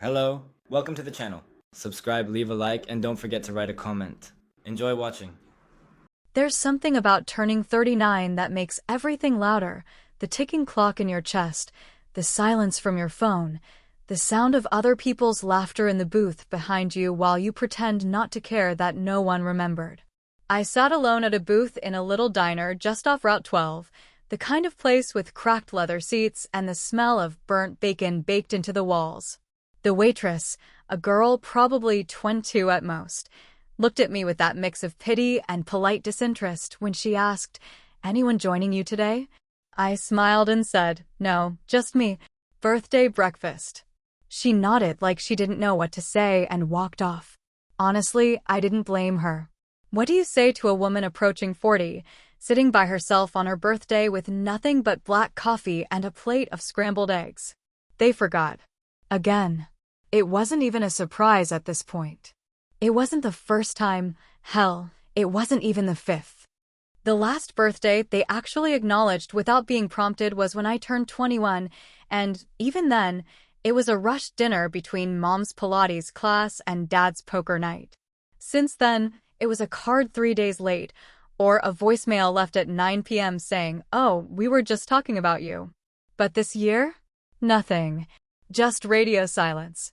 Hello, welcome to the channel. Subscribe, leave a like, and don't forget to write a comment. Enjoy watching. There's something about turning 39 that makes everything louder. The ticking clock in your chest, the silence from your phone, the sound of other people's laughter in the booth behind you while you pretend not to care that no one remembered. I sat alone at a booth in a little diner just off Route 12, the kind of place with cracked leather seats and the smell of burnt bacon baked into the walls. The waitress, a girl probably 22 at most, looked at me with that mix of pity and polite disinterest when she asked, "Anyone joining you today?" I smiled and said, "No, just me. Birthday breakfast." She nodded like she didn't know what to say and walked off. Honestly, I didn't blame her. What do you say to a woman approaching 40, sitting by herself on her birthday with nothing but black coffee and a plate of scrambled eggs? They forgot. Again. It wasn't even a surprise at this point. It wasn't the first time, hell, it wasn't even the fifth. The last birthday they actually acknowledged without being prompted was when I turned 21, and even then, it was a rushed dinner between Mom's Pilates class and Dad's poker night. Since then, it was a card 3 days late, or a voicemail left at 9 p.m. saying, "Oh, we were just talking about you." But this year? Nothing. Just radio silence.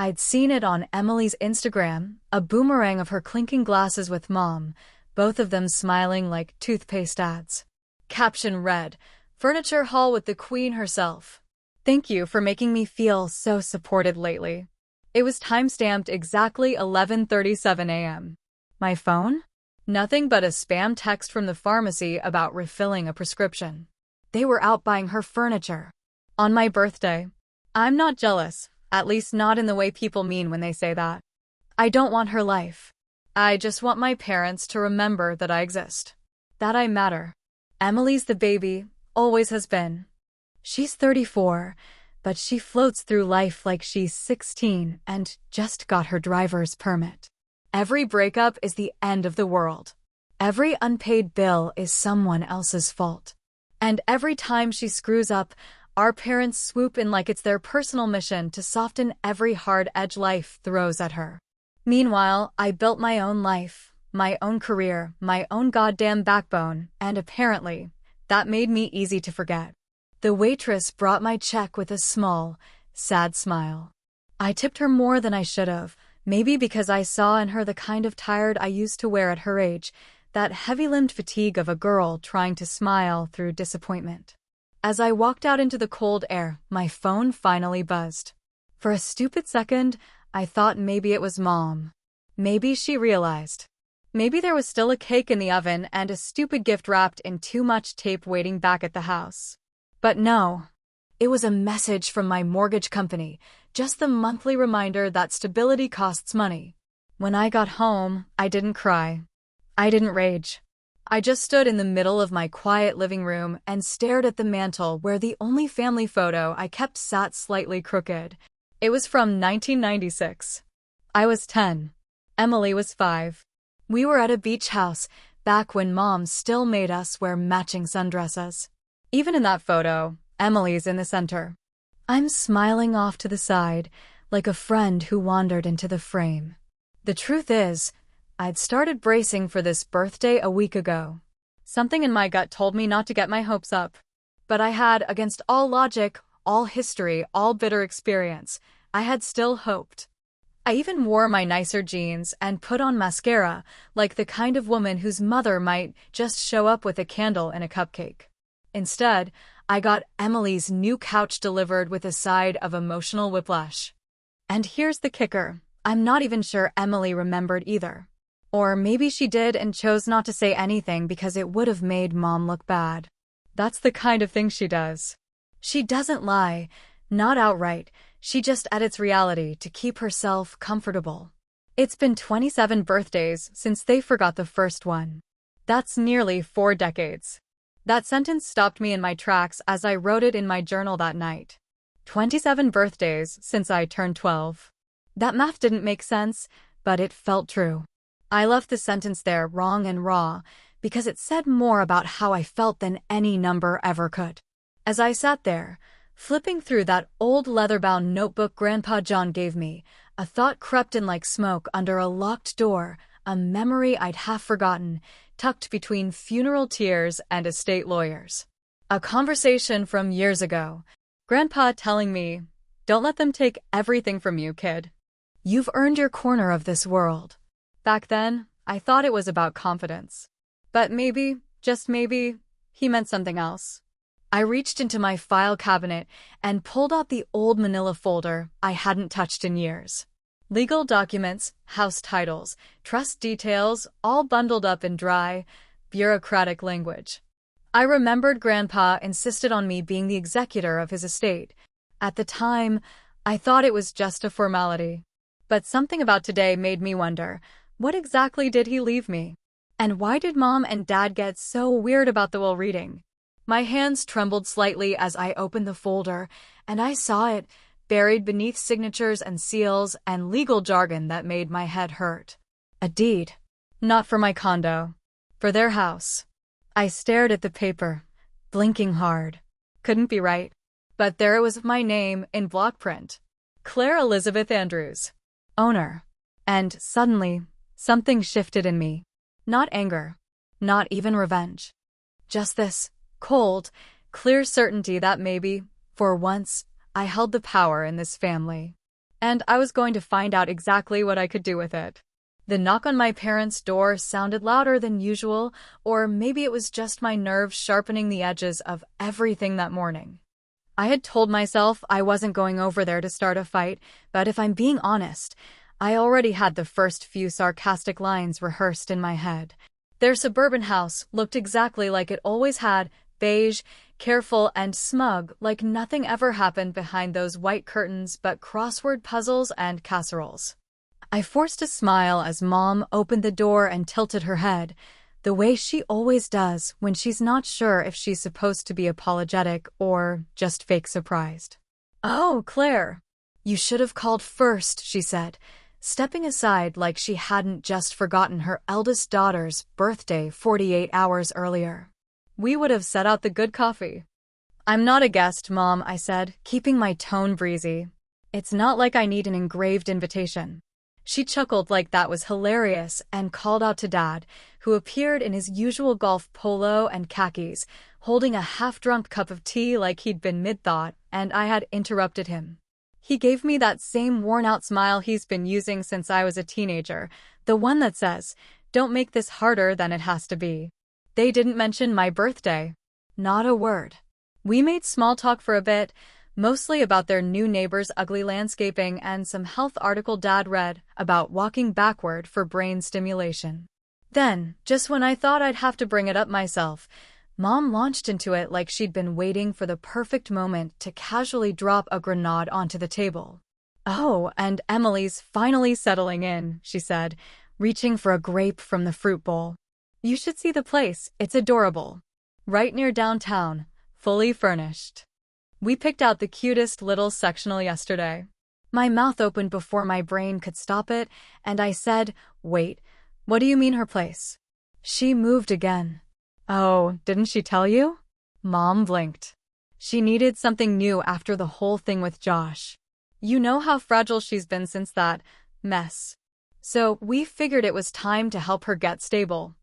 I'd seen it on Emily's Instagram, a boomerang of her clinking glasses with Mom, both of them smiling like toothpaste ads. Caption read, "Furniture haul with the Queen herself. Thank you for making me feel so supported lately." It was time-stamped exactly 11:37 a.m. My phone? Nothing but a spam text from the pharmacy about refilling a prescription. They were out buying her furniture. On my birthday. I'm not jealous. At least not in the way people mean when they say that. I don't want her life. I just want my parents to remember that I exist. That I matter. Emily's the baby, always has been. She's 34, but she floats through life like she's 16 and just got her driver's permit. Every breakup is the end of the world. Every unpaid bill is someone else's fault. And every time she screws up, our parents swoop in like it's their personal mission to soften every hard edge life throws at her. Meanwhile, I built my own life, my own career, my own goddamn backbone, and apparently, that made me easy to forget. The waitress brought my check with a small, sad smile. I tipped her more than I should have, maybe because I saw in her the kind of tired I used to wear at her age, that heavy-limbed fatigue of a girl trying to smile through disappointment. As I walked out into the cold air, my phone finally buzzed. For a stupid second, I thought maybe it was Mom. Maybe she realized. Maybe there was still a cake in the oven and a stupid gift wrapped in too much tape waiting back at the house. But no. It was a message from my mortgage company, just the monthly reminder that stability costs money. When I got home, I didn't cry. I didn't rage. I just stood in the middle of my quiet living room and stared at the mantel where the only family photo I kept sat slightly crooked. It was from 1996. I was 10. Emily was 5. We were at a beach house, back when Mom still made us wear matching sundresses. Even in that photo, Emily's in the center. I'm smiling off to the side, like a friend who wandered into the frame. The truth is, I'd started bracing for this birthday a week ago. Something in my gut told me not to get my hopes up. But I had, against all logic, all history, all bitter experience, I had still hoped. I even wore my nicer jeans and put on mascara, like the kind of woman whose mother might just show up with a candle and a cupcake. Instead, I got Emily's new couch delivered with a side of emotional whiplash. And here's the kicker, I'm not even sure Emily remembered either. Or maybe she did and chose not to say anything because it would have made Mom look bad. That's the kind of thing she does. She doesn't lie, not outright, she just edits reality to keep herself comfortable. It's been 27 birthdays since they forgot the first one. That's nearly 4 decades. That sentence stopped me in my tracks as I wrote it in my journal that night. 27 birthdays since I turned 12. That math didn't make sense, but it felt true. I left the sentence there wrong and raw because it said more about how I felt than any number ever could. As I sat there, Flipping through that old leather-bound notebook Grandpa John gave me, a thought crept in like smoke under a locked door, a memory I'd half forgotten, tucked between funeral tears and estate lawyers. A conversation from years ago. Grandpa telling me, "Don't let them take everything from you, kid. You've earned your corner of this world." Back then, I thought it was about confidence. But maybe, just maybe, he meant something else. I reached into my file cabinet and pulled out the old manila folder I hadn't touched in years. Legal documents, house titles, trust details, all bundled up in dry, bureaucratic language. I remembered Grandpa insisted on me being the executor of his estate. At the time, I thought it was just a formality. But something about today made me wonder, what exactly did he leave me? And why did Mom and Dad get so weird about the will reading? My hands trembled slightly as I opened the folder, and I saw it, buried beneath signatures and seals and legal jargon that made my head hurt. A deed. Not for my condo. For their house. I stared at the paper, blinking hard. Couldn't be right. But there it was, my name in block print. Claire Elizabeth Andrews. Owner. And suddenly, something shifted in me. Not anger. Not even revenge. Just this cold, clear certainty that maybe, for once, I held the power in this family. And I was going to find out exactly what I could do with it. The knock on my parents' door sounded louder than usual, or maybe it was just my nerves sharpening the edges of everything that morning. I had told myself I wasn't going over there to start a fight, but if I'm being honest, I already had the first few sarcastic lines rehearsed in my head. Their suburban house looked exactly like it always had, beige, careful, and smug, like nothing ever happened behind those white curtains but crossword puzzles and casseroles. I forced a smile as Mom opened the door and tilted her head, the way she always does when she's not sure if she's supposed to be apologetic or just fake surprised. "Oh, Claire, you should have called first," she said, stepping aside like she hadn't just forgotten her eldest daughter's birthday 48 hours earlier. "We would have set out the good coffee." "I'm not a guest, Mom," I said, keeping my tone breezy. "It's not like I need an engraved invitation." She chuckled like that was hilarious and called out to Dad, who appeared in his usual golf polo and khakis, holding a half-drunk cup of tea like he'd been mid-thought, and I had interrupted him. He gave me that same worn-out smile he's been using since I was a teenager, the one that says, "Don't make this harder than it has to be." They didn't mention my birthday. Not a word. We made small talk for a bit, mostly about their new neighbor's ugly landscaping and some health article Dad read about walking backward for brain stimulation. Then, just when I thought I'd have to bring it up myself, Mom launched into it like she'd been waiting for the perfect moment to casually drop a grenade onto the table. "Oh, and Emily's finally settling in," she said, reaching for a grape from the fruit bowl. "You should see the place, it's adorable. Right near downtown, fully furnished. We picked out the cutest little sectional yesterday." My mouth opened before my brain could stop it, and I said, "Wait, what do you mean her place?" She moved again. "Oh, didn't she tell you?" Mom blinked. "She needed something new after the whole thing with Josh. You know how fragile she's been since that mess. So we figured it was time to help her get stable."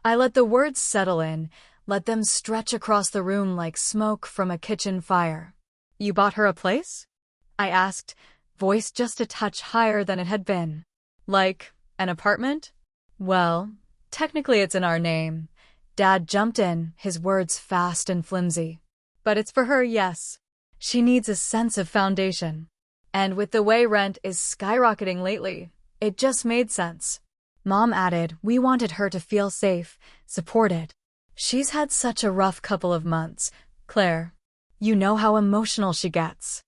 I let the words settle in, let them stretch across the room like smoke from a kitchen fire. "You bought her a place?" I asked, voice just a touch higher than it had been. "Like, an apartment?" "Well, technically it's in our name." Dad jumped in, his words fast and flimsy. "But it's for her, yes. She needs a sense of foundation. And with the way rent is skyrocketing lately, it just made sense." Mom added, "We wanted her to feel safe, supported. She's had such a rough couple of months, Claire. You know how emotional she gets."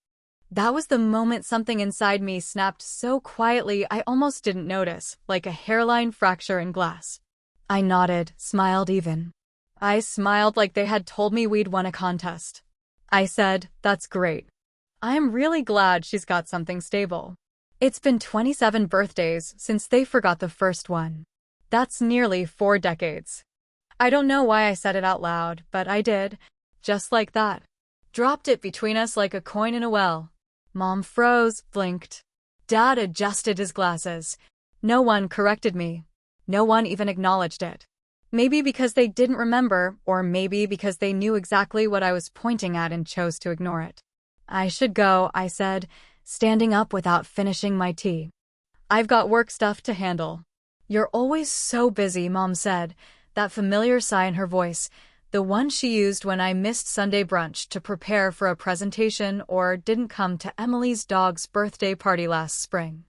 That was the moment something inside me snapped so quietly I almost didn't notice, like a hairline fracture in glass. I nodded, smiled even. I smiled like they had told me we'd won a contest. I said, "That's great. I'm really glad she's got something stable. It's been 27 birthdays since they forgot the first one. That's nearly 4 decades. I don't know why I said it out loud, but I did, just like that. Dropped it between us like a coin in a well. Mom froze, blinked. Dad adjusted his glasses. No one corrected me. No one even acknowledged it. Maybe because they didn't remember, or maybe because they knew exactly what I was pointing at and chose to ignore it. I should go, I said, standing up without finishing my tea. I've got work stuff to handle. You're always so busy, Mom said, that familiar sigh in her voice, the one she used when I missed Sunday brunch to prepare for a presentation or didn't come to Emily's dog's birthday party last spring.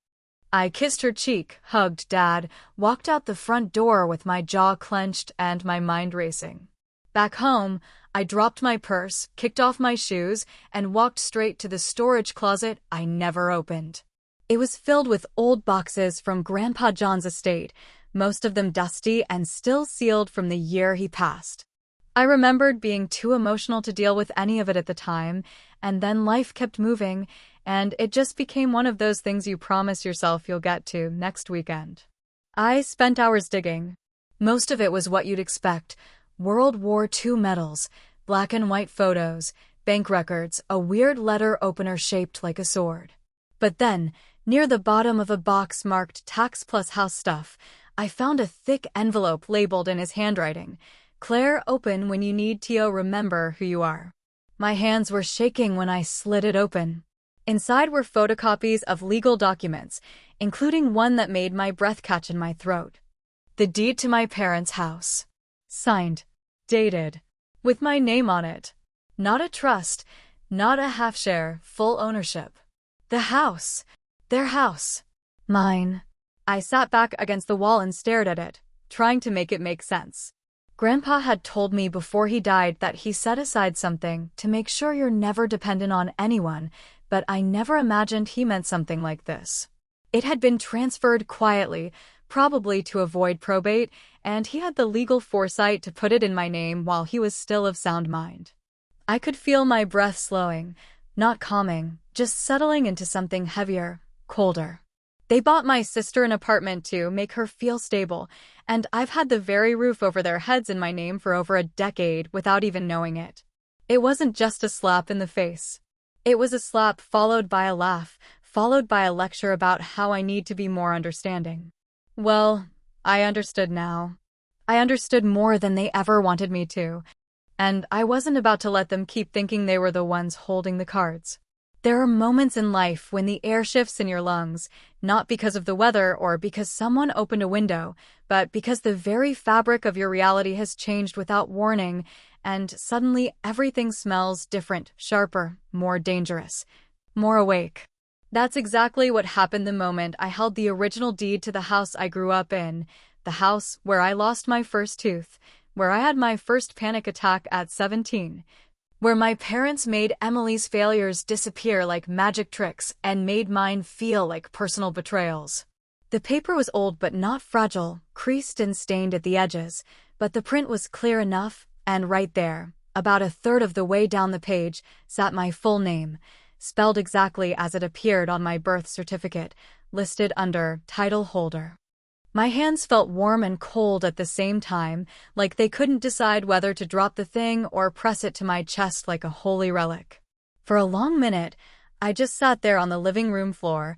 I kissed her cheek, hugged Dad, walked out the front door with my jaw clenched and my mind racing. Back home, I dropped my purse, kicked off my shoes, and walked straight to the storage closet I never opened. It was filled with old boxes from Grandpa John's estate, most of them dusty and still sealed from the year he passed. I remembered being too emotional to deal with any of it at the time, and then life kept moving, and it just became one of those things you promise yourself you'll get to next weekend. I spent hours digging. Most of it was what you'd expect: World War II medals, black and white photos, bank records, a weird letter opener shaped like a sword. But then, near the bottom of a box marked Tax Plus House Stuff, I found a thick envelope labeled in his handwriting: Claire, open when you need to remember who you are. My hands were shaking when I slid it open. Inside were photocopies of legal documents, including one that made my breath catch in my throat. The deed to my parents' house. Signed. Dated. With my name on it. Not a trust, not a half-share, full ownership. The house. Their house. Mine. I sat back against the wall and stared at it, trying to make it make sense. Grandpa had told me before he died that he set aside something to make sure you're never dependent on anyone, but I never imagined he meant something like this. It had been transferred quietly, probably to avoid probate, and he had the legal foresight to put it in my name while he was still of sound mind. I could feel my breath slowing, not calming, just settling into something heavier, colder. They bought my sister an apartment to make her feel stable, and I've had the very roof over their heads in my name for over a decade without even knowing it. It wasn't just a slap in the face. It was a slap followed by a laugh, followed by a lecture about how I need to be more understanding. Well, I understood now. I understood more than they ever wanted me to, and I wasn't about to let them keep thinking they were the ones holding the cards. There are moments in life when the air shifts in your lungs, not because of the weather or because someone opened a window, but because the very fabric of your reality has changed without warning, and suddenly everything smells different, sharper, more dangerous, more awake. That's exactly what happened the moment I held the original deed to the house I grew up in, the house where I lost my first tooth, where I had my first panic attack at 17, where my parents made Emily's failures disappear like magic tricks and made mine feel like personal betrayals. The paper was old but not fragile, creased and stained at the edges, but the print was clear enough, and right there, about a third of the way down the page, sat my full name, spelled exactly as it appeared on my birth certificate, listed under title holder. My hands felt warm and cold at the same time, like they couldn't decide whether to drop the thing or press it to my chest like a holy relic. For a long minute, I just sat there on the living room floor,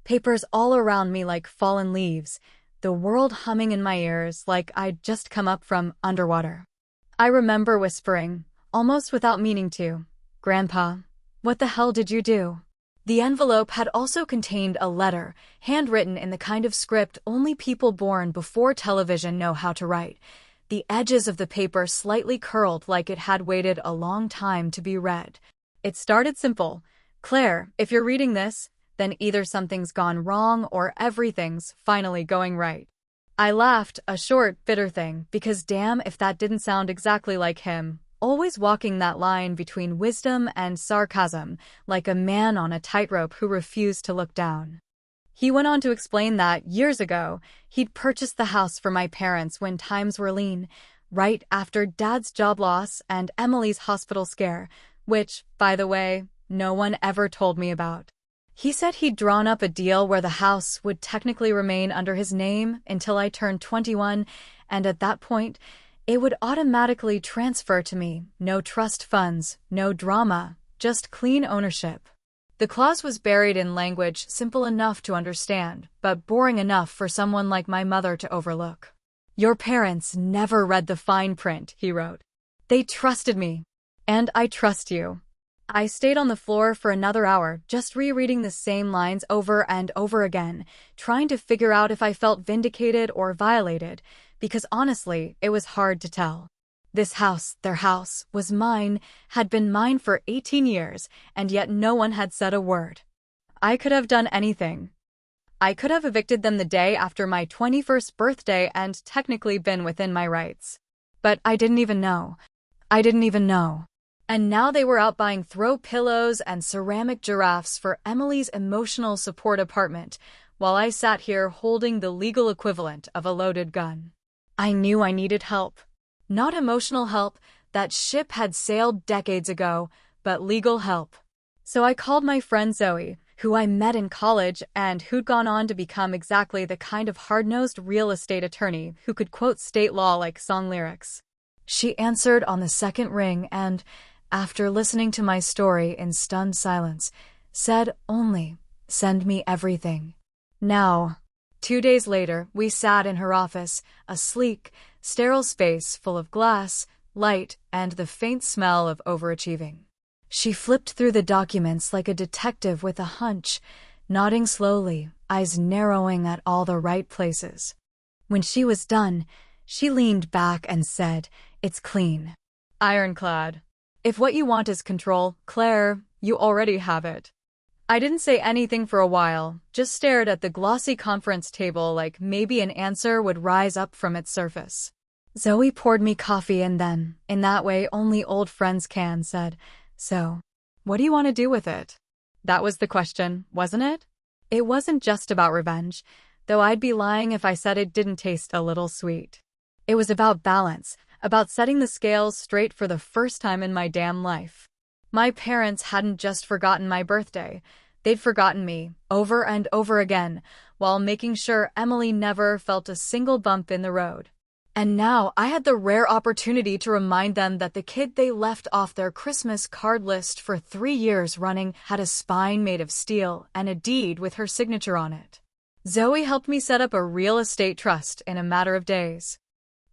papers all around me like fallen leaves, the world humming in my ears like I'd just come up from underwater. I remember whispering, almost without meaning to, "Grandpa, what the hell did you do?" The envelope had also contained a letter, handwritten in the kind of script only people born before television know how to write. The edges of the paper slightly curled like it had waited a long time to be read. It started simple. "Claire, if you're reading this, then either something's gone wrong or everything's finally going right." I laughed, a short, bitter thing, because damn if that didn't sound exactly like him. Always walking that line between wisdom and sarcasm, like a man on a tightrope who refused to look down. He went on to explain that, years ago, he'd purchased the house for my parents when times were lean, right after Dad's job loss and Emily's hospital scare, which, by the way, no one ever told me about. He said he'd drawn up a deal where the house would technically remain under his name until I turned 21, and at that point, It would automatically transfer to me, no trust funds, no drama, just clean ownership. The clause was buried in language simple enough to understand, but boring enough for someone like my mother to overlook. Your parents never read the fine print, he wrote. They trusted me. And I trust you. I stayed on the floor for another hour, just rereading the same lines over and over again, trying to figure out if I felt vindicated or violated, because honestly, it was hard to tell. This house, their house, was mine, had been mine for 18 years, and yet no one had said a word. I could have done anything. I could have evicted them the day after my 21st birthday and technically been within my rights. But I didn't even know. And now they were out buying throw pillows and ceramic giraffes for Emily's emotional support apartment, while I sat here holding the legal equivalent of a loaded gun. I knew I needed help. Not emotional help, that ship had sailed decades ago, but legal help. So I called my friend Zoe, who I met in college and who'd gone on to become exactly the kind of hard-nosed real estate attorney who could quote state law like song lyrics. She answered on the second ring and, after listening to my story in stunned silence, said only, "Send me everything. Now." 2 days later, we sat in her office, a sleek, sterile space full of glass, light, and the faint smell of overachieving. She flipped through the documents like a detective with a hunch, nodding slowly, eyes narrowing at all the right places. When she was done, she leaned back and said, "It's clean. Ironclad. If what you want is control, Claire, you already have it." I didn't say anything for a while, just stared at the glossy conference table like maybe an answer would rise up from its surface. Zoe poured me coffee and then, in that way only old friends can, said, "So, what do you want to do with it?" That was the question, wasn't it? It wasn't just about revenge, though I'd be lying if I said it didn't taste a little sweet. It was about balance, about setting the scales straight for the first time in my damn life. My parents hadn't just forgotten my birthday. They'd forgotten me, over and over again, while making sure Emily never felt a single bump in the road. And now I had the rare opportunity to remind them that the kid they left off their Christmas card list for 3 years running had a spine made of steel and a deed with her signature on it. Zoe helped me set up a real estate trust in a matter of days.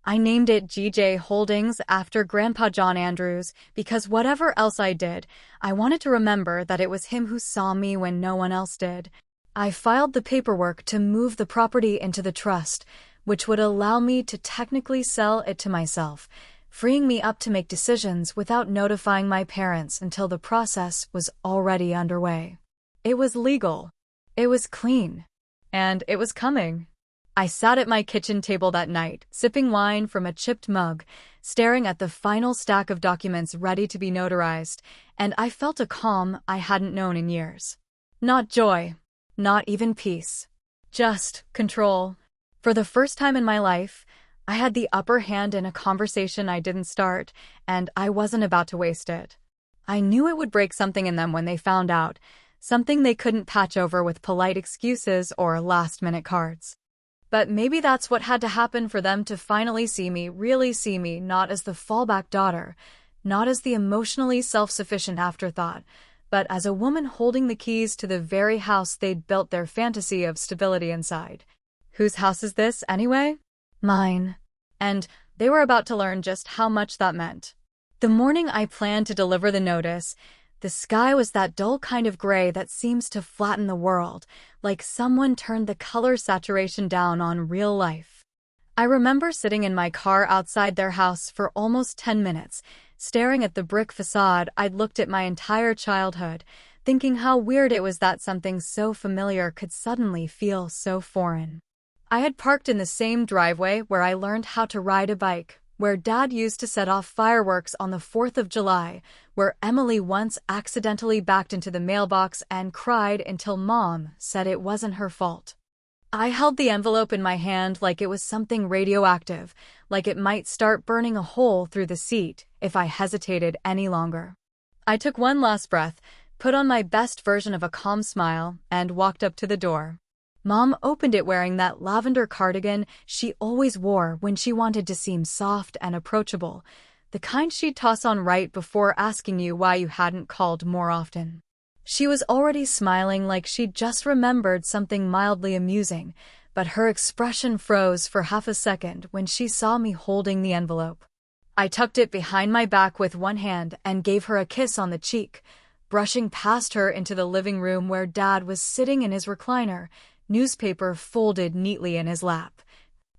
I named it GJ Holdings after Grandpa John Andrews because whatever else I did, I wanted to remember that it was him who saw me when no one else did. I filed the paperwork to move the property into the trust, which would allow me to technically sell it to myself, freeing me up to make decisions without notifying my parents until the process was already underway. It was legal. It was clean. And it was coming. I sat at my kitchen table that night, sipping wine from a chipped mug, staring at the final stack of documents ready to be notarized, and I felt a calm I hadn't known in years. Not joy. Not even peace. Just control. For the first time in my life, I had the upper hand in a conversation I didn't start, and I wasn't about to waste it. I knew it would break something in them when they found out, something they couldn't patch over with polite excuses or last-minute cards. But maybe that's what had to happen for them to finally see me, really see me, not as the fallback daughter, not as the emotionally self-sufficient afterthought, but as a woman holding the keys to the very house they'd built their fantasy of stability inside. Whose house is this, anyway? Mine. And they were about to learn just how much that meant. The morning I planned to deliver the notice, the sky was that dull kind of gray that seems to flatten the world, like someone turned the color saturation down on real life. I remember sitting in my car outside their house for almost 10 minutes, staring at the brick facade I'd looked at my entire childhood, thinking how weird it was that something so familiar could suddenly feel so foreign. I had parked in the same driveway where I learned how to ride a bike, where Dad used to set off fireworks on the 4th of July, where Emily once accidentally backed into the mailbox and cried until Mom said it wasn't her fault. I held the envelope in my hand like it was something radioactive, like it might start burning a hole through the seat if I hesitated any longer. I took one last breath, put on my best version of a calm smile, and walked up to the door. Mom opened it wearing that lavender cardigan she always wore when she wanted to seem soft and approachable, the kind she'd toss on right before asking you why you hadn't called more often. She was already smiling like she'd just remembered something mildly amusing, but her expression froze for half a second when she saw me holding the envelope. I tucked it behind my back with one hand and gave her a kiss on the cheek, brushing past her into the living room where Dad was sitting in his recliner, newspaper folded neatly in his lap,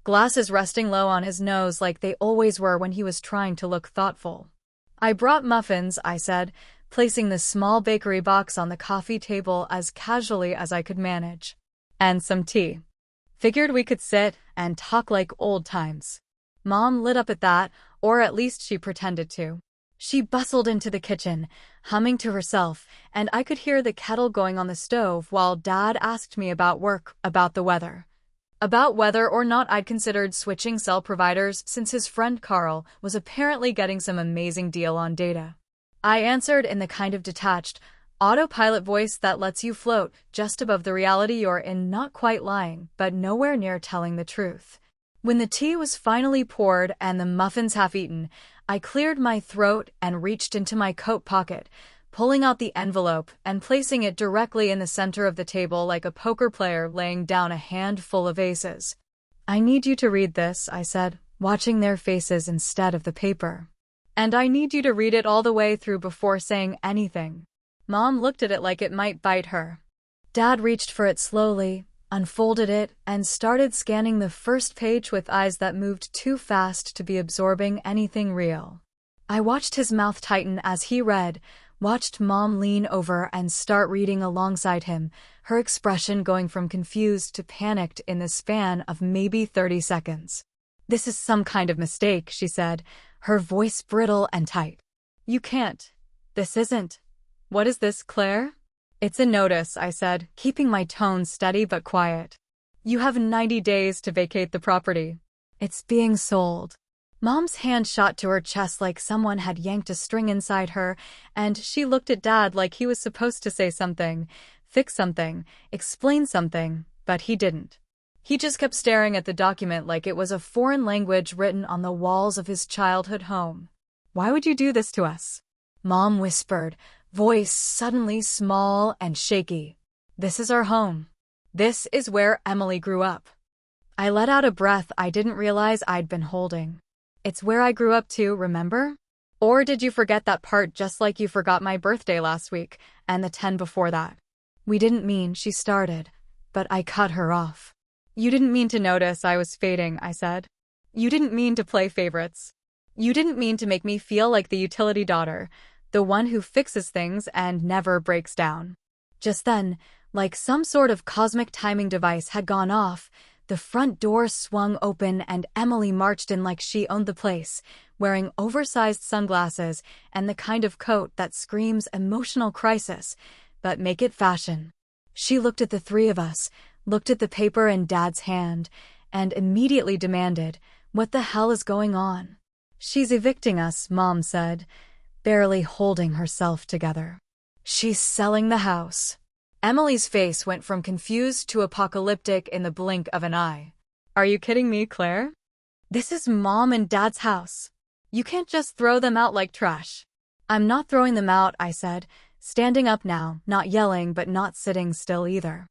glasses resting low on his nose like they always were when he was trying to look thoughtful. "I brought muffins," I said, placing the small bakery box on the coffee table as casually as I could manage. "And some tea. Figured we could sit and talk like old times." Mom lit up at that, or at least she pretended to. She bustled into the kitchen, humming to herself, and I could hear the kettle going on the stove while Dad asked me about work, about the weather. About whether or not I'd considered switching cell providers since his friend Carl was apparently getting some amazing deal on data. I answered in the kind of detached, autopilot voice that lets you float just above the reality you're in, not quite lying, but nowhere near telling the truth. When the tea was finally poured and the muffins half eaten, I cleared my throat and reached into my coat pocket, pulling out the envelope and placing it directly in the center of the table like a poker player laying down a handful of aces. "I need you to read this," I said, watching their faces instead of the paper. "And I need you to read it all the way through before saying anything." Mom looked at it like it might bite her. Dad reached for it slowly, unfolded it, and started scanning the first page with eyes that moved too fast to be absorbing anything real. I watched his mouth tighten as he read, watched Mom lean over and start reading alongside him, her expression going from confused to panicked in the span of maybe 30 seconds. "This is some kind of mistake," she said, her voice brittle and tight. "You can't. This isn't. What is this, Claire?" "It's a notice," I said, keeping my tone steady but quiet. "You have 90 days to vacate the property. It's being sold." Mom's hand shot to her chest like someone had yanked a string inside her, and she looked at Dad like he was supposed to say something, fix something, explain something, but he didn't. He just kept staring at the document like it was a foreign language written on the walls of his childhood home. "Why would you do this to us?" Mom whispered, voice suddenly small and shaky. "This is our home. This is where Emily grew up." I let out a breath I didn't realize I'd been holding. "It's where I grew up too, remember? Or did you forget that part just like you forgot my birthday last week and the 10 before that?" "We didn't mean," she started, but I cut her off. "You didn't mean to notice I was fading," I said. "You didn't mean to play favorites. You didn't mean to make me feel like the utility daughter, the one who fixes things and never breaks down." Just then, like some sort of cosmic timing device had gone off, the front door swung open and Emily marched in like she owned the place, wearing oversized sunglasses and the kind of coat that screams emotional crisis, but make it fashion. She looked at the three of us, looked at the paper in Dad's hand, and immediately demanded, "What the hell is going on?" "She's evicting us," Mom said, barely holding herself together. "She's selling the house." Emily's face went from confused to apocalyptic in the blink of an eye. "Are you kidding me, Claire? This is Mom and Dad's house. You can't just throw them out like trash." "I'm not throwing them out," I said, standing up now, not yelling but not sitting still either.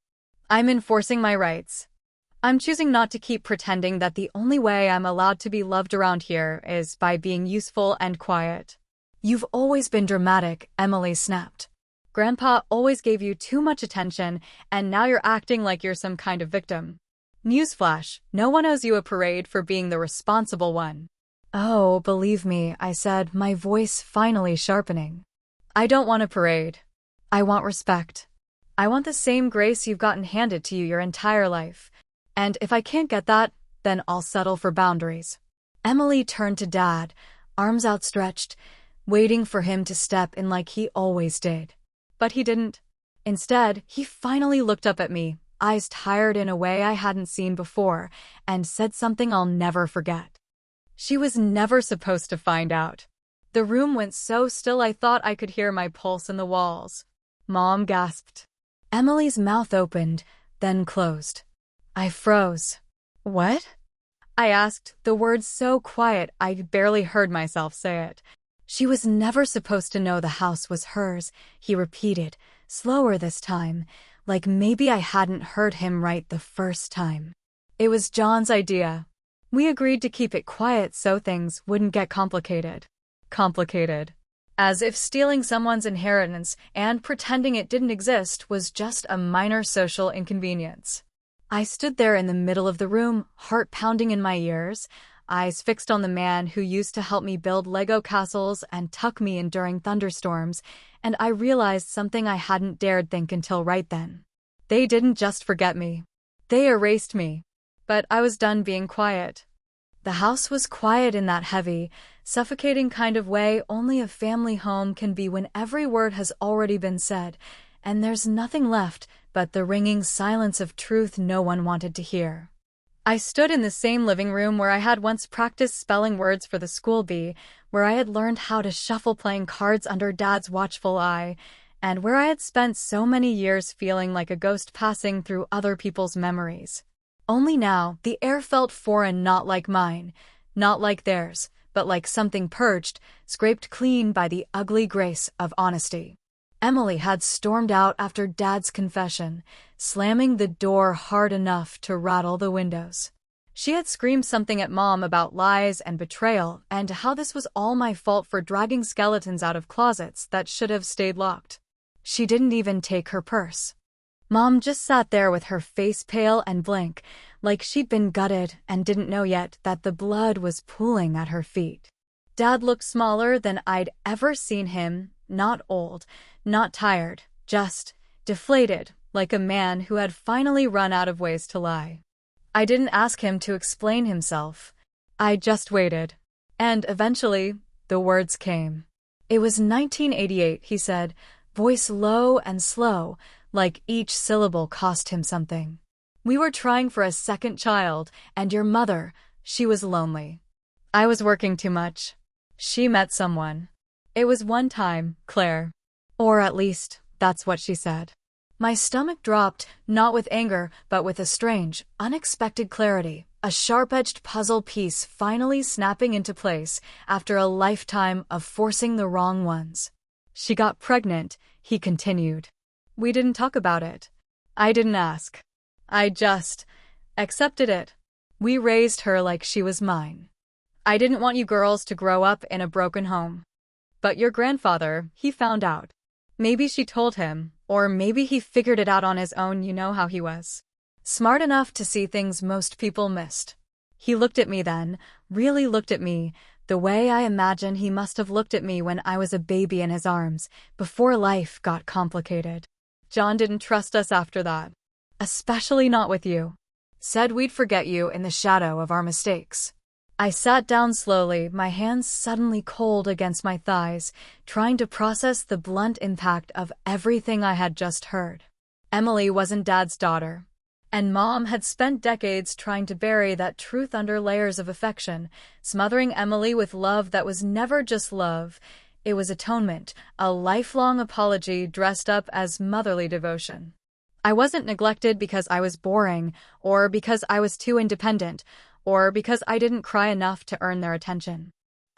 "I'm enforcing my rights. I'm choosing not to keep pretending that the only way I'm allowed to be loved around here is by being useful and quiet." "You've always been dramatic," Emily snapped. "Grandpa always gave you too much attention, and now you're acting like you're some kind of victim. Newsflash, no one owes you a parade for being the responsible one." "Oh, believe me," I said, my voice finally sharpening. "I don't want a parade. I want respect. I want the same grace you've gotten handed to you your entire life. And if I can't get that, then I'll settle for boundaries." Emily turned to Dad, arms outstretched, waiting for him to step in like he always did. But he didn't. Instead, he finally looked up at me, eyes tired in a way I hadn't seen before, and said something I'll never forget. She was never supposed to find out. The room went so still I thought I could hear my pulse in the walls. Mom gasped. Emily's mouth opened, then closed. I froze. What? I asked, the words so quiet I barely heard myself say it. She was never supposed to know the house was hers, he repeated, slower this time, like maybe I hadn't heard him right the first time. It was John's idea. We agreed to keep it quiet so things wouldn't get complicated. Complicated. As if stealing someone's inheritance and pretending it didn't exist was just a minor social inconvenience. I stood there in the middle of the room, heart pounding in my ears, eyes fixed on the man who used to help me build Lego castles and tuck me in during thunderstorms, and I realized something I hadn't dared think until right then. They didn't just forget me. They erased me. But I was done being quiet. The house was quiet in that heavy, suffocating kind of way only a family home can be when every word has already been said, and there's nothing left but the ringing silence of truth no one wanted to hear. I stood in the same living room where I had once practiced spelling words for the school bee, where I had learned how to shuffle playing cards under Dad's watchful eye, and where I had spent so many years feeling like a ghost passing through other people's memories. Only now, the air felt foreign, not like mine, not like theirs, but like something purged, scraped clean by the ugly grace of honesty. Emily had stormed out after Dad's confession, slamming the door hard enough to rattle the windows. She had screamed something at Mom about lies and betrayal and how this was all my fault for dragging skeletons out of closets that should have stayed locked. She didn't even take her purse. Mom just sat there with her face pale and blank, like she'd been gutted and didn't know yet that the blood was pooling at her feet. Dad looked smaller than I'd ever seen him, not old, not tired, just deflated, like a man who had finally run out of ways to lie. I didn't ask him to explain himself. I just waited. And eventually, the words came. It was 1988, he said, voice low and slow, like each syllable cost him something. We were trying for a second child, and your mother, she was lonely. I was working too much. She met someone. It was one time, Claire. Or at least, that's what she said. My stomach dropped, not with anger, but with a strange, unexpected clarity, a sharp-edged puzzle piece finally snapping into place after a lifetime of forcing the wrong ones. She got pregnant, he continued. We didn't talk about it. I didn't ask. I just accepted it. We raised her like she was mine. I didn't want you girls to grow up in a broken home. But your grandfather, he found out. Maybe she told him, or maybe he figured it out on his own. You know how he was. Smart enough to see things most people missed. He looked at me then, really looked at me, the way I imagine he must have looked at me when I was a baby in his arms, before life got complicated. John didn't trust us after that. Especially not with you. Said we'd forget you in the shadow of our mistakes. I sat down slowly, my hands suddenly cold against my thighs, trying to process the blunt impact of everything I had just heard. Emily wasn't Dad's daughter. And Mom had spent decades trying to bury that truth under layers of affection, smothering Emily with love that was never just love. It was atonement, a lifelong apology dressed up as motherly devotion. I wasn't neglected because I was boring, or because I was too independent, or because I didn't cry enough to earn their attention.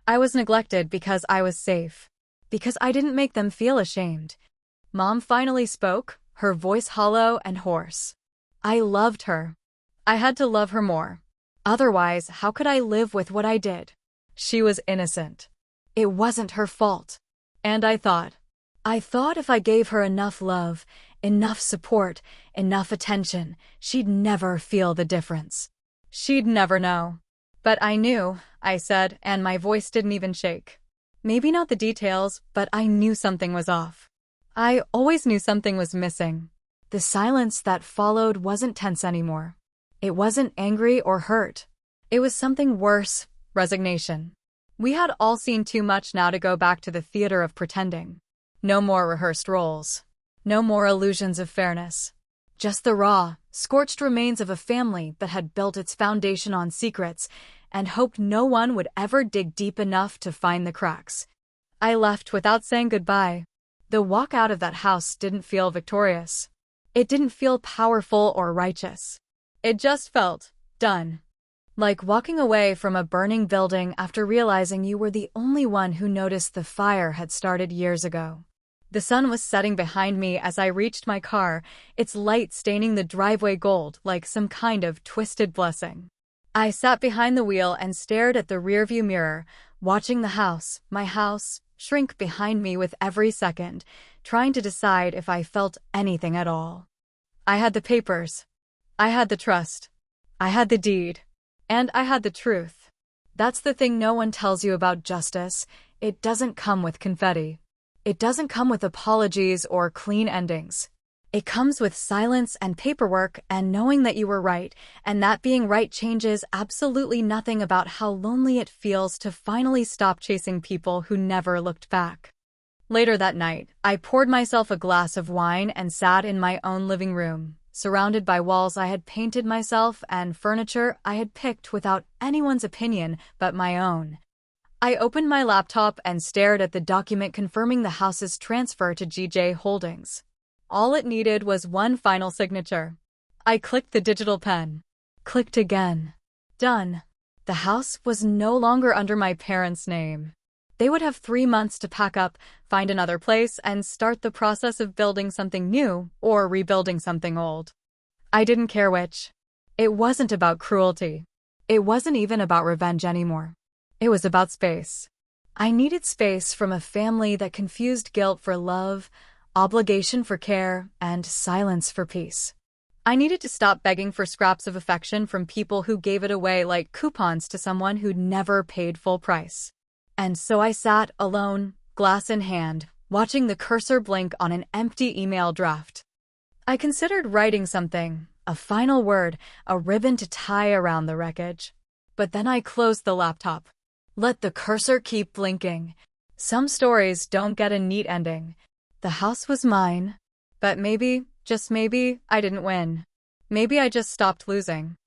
I was neglected because I was safe, because I didn't make them feel ashamed. Mom finally spoke, her voice hollow and hoarse. I loved her. I had to love her more. Otherwise, how could I live with what I did? She was innocent. It wasn't her fault. And I thought if I gave her enough love, enough support, enough attention, she'd never feel the difference. She'd never know. But I knew, I said, and my voice didn't even shake. Maybe not the details, but I knew something was off. I always knew something was missing. The silence that followed wasn't tense anymore. It wasn't angry or hurt. It was something worse, resignation. We had all seen too much now to go back to the theater of pretending. No more rehearsed roles. No more illusions of fairness. Just the raw, scorched remains of a family that had built its foundation on secrets and hoped no one would ever dig deep enough to find the cracks. I left without saying goodbye. The walk out of that house didn't feel victorious. It didn't feel powerful or righteous. It just felt done. Like walking away from a burning building after realizing you were the only one who noticed the fire had started years ago. The sun was setting behind me as I reached my car, its light staining the driveway gold like some kind of twisted blessing. I sat behind the wheel and stared at the rearview mirror, watching my house, shrink behind me with every second, trying to decide if I felt anything at all. I had the papers. I had the trust. I had the deed. And I had the truth. That's the thing no one tells you about justice. It doesn't come with confetti. It doesn't come with apologies or clean endings. It comes with silence and paperwork and knowing that you were right, and that being right changes absolutely nothing about how lonely it feels to finally stop chasing people who never looked back. Later that night, I poured myself a glass of wine and sat in my own living room, surrounded by walls I had painted myself and furniture I had picked without anyone's opinion but my own. I opened my laptop and stared at the document confirming the house's transfer to GJ Holdings. All it needed was one final signature. I clicked the digital pen. Clicked again. Done. The house was no longer under my parents' name. They would have 3 months to pack up, find another place, and start the process of building something new or rebuilding something old. I didn't care which. It wasn't about cruelty. It wasn't even about revenge anymore. It was about space. I needed space from a family that confused guilt for love, obligation for care, and silence for peace. I needed to stop begging for scraps of affection from people who gave it away like coupons to someone who'd never paid full price. And so I sat alone, glass in hand, watching the cursor blink on an empty email draft. I considered writing something, a final word, a ribbon to tie around the wreckage. But then I closed the laptop. Let the cursor keep blinking. Some stories don't get a neat ending. The house was mine. But maybe, just maybe, I didn't win. Maybe I just stopped losing.